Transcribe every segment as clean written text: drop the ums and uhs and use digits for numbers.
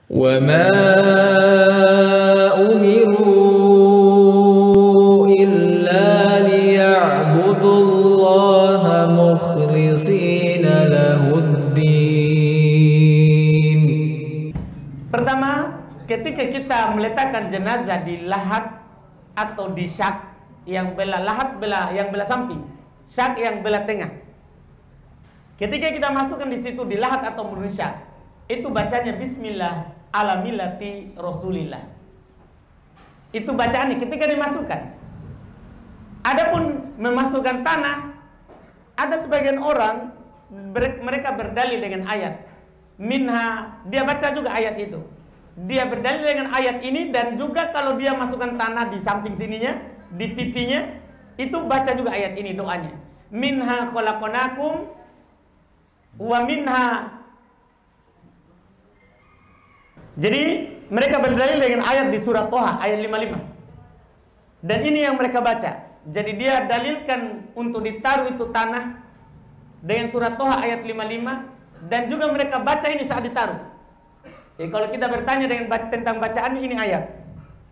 وما أمروا إلا ليعبدوا الله مخلصين له الدين. Pertama, ketika kita meletakkan jenazah di lahat atau di syak yang belah lahat yang belah samping, syak yang belah tengah. Ketika kita masukkan di situ di lahat atau syak, itu bacanya Bismillah ala millati Rasulillah. Itu bacaannya ketika dimasukkan. Adapun memasukkan tanah, ada sebagian orang mereka berdalil dengan ayat minha, dia baca juga ayat itu. Dia berdalil dengan ayat ini, dan juga kalau dia masukkan tanah di samping sininya, di pipinya, itu baca juga ayat ini doanya. Minha khalaqnakum wa minha. Jadi mereka berdalil dengan ayat di surat Toha ayat 55. Dan ini yang mereka baca. Jadi dia dalilkan untuk ditaruh itu tanah dengan surat Toha ayat 55, dan juga mereka baca ini saat ditaruh. Jadi kalau kita bertanya tentang bacaannya, ini ayat.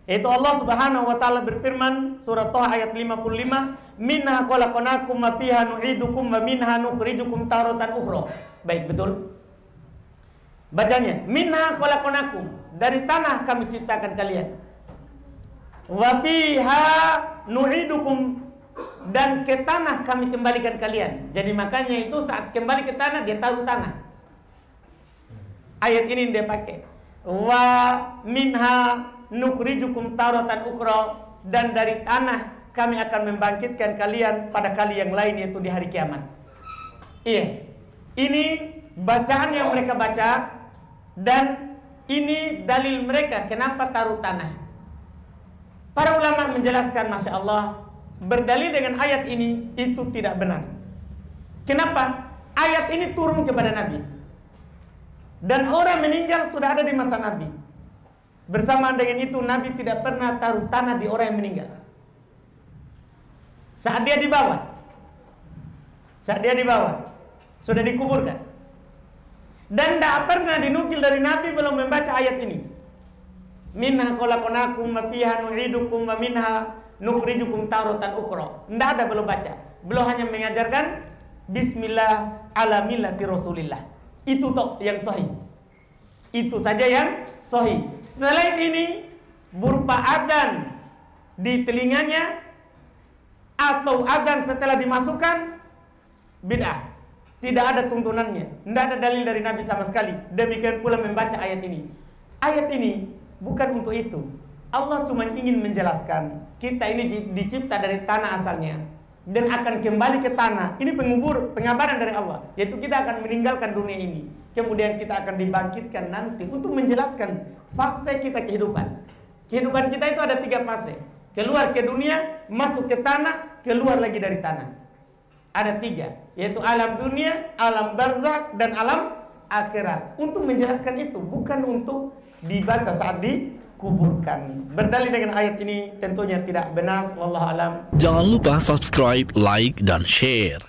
Yaitu Allah Subhanahu wa taala berfirman surat Toha ayat 55, minha khalaqnakum wa fiha nu'idukum wa minha nukhrijukum taratan ukhra. Baik, betul. Bacanya, minha khalaqnakum, dari tanah kami ciptakan kalian. Wa fiha nu'idukum, dan ke tanah kami kembalikan kalian. Jadi makanya itu saat kembali ke tanah dia taruh tanah. Ayat ini dia pakai. Wa minha nukhrijukum taratan ukhra, dan dari tanah kami akan membangkitkan kalian pada kali yang lain, yaitu di hari kiamat. Iya. Ini bacaan yang mereka baca, dan ini dalil mereka kenapa taruh tanah. Para ulama menjelaskan, Masya Allah, berdalil dengan ayat ini itu tidak benar. Kenapa? Ayat ini turun kepada Nabi, dan orang meninggal sudah ada di masa Nabi. Bersamaan dengan itu Nabi tidak pernah taruh tanah di orang yang meninggal. Saat dia dibawa sudah dikuburkan. Dan tidak pernah dinukil dari Nabi belum membaca ayat ini. Minha khalaqnakum wa fiha nu'idukum wa minha nukhrijukum taratan ukhra. Tidak ada, belum baca. Belum, hanya mengajarkan Bismillah ala millati Rasulillah. Itu toh yang sahih. Itu saja yang sahih. Selain ini berupa adzan di telinganya atau adzan setelah dimasukkan, bid'ah. Tidak ada tuntunannya, tidak ada dalil dari Nabi sama sekali. Demikian pula membaca ayat ini. Ayat ini bukan untuk itu. Allah cuma ingin menjelaskan kita ini dicipta dari tanah asalnya dan akan kembali ke tanah. Ini pengabaran dari Allah, yaitu kita akan meninggalkan dunia ini, kemudian kita akan dibangkitkan nanti, untuk menjelaskan fase kita kehidupan. Kehidupan kita itu ada 3 fase. Keluar ke dunia, masuk ke tanah, keluar lagi dari tanah. Ada 3, yaitu alam dunia, alam barzakh, dan alam akhirat. Untuk menjelaskan itu, bukan untuk dibaca saat dikuburkan. Berdalil dengan ayat ini tentunya tidak benar. Wallahu alam. Jangan lupa subscribe, like, dan share.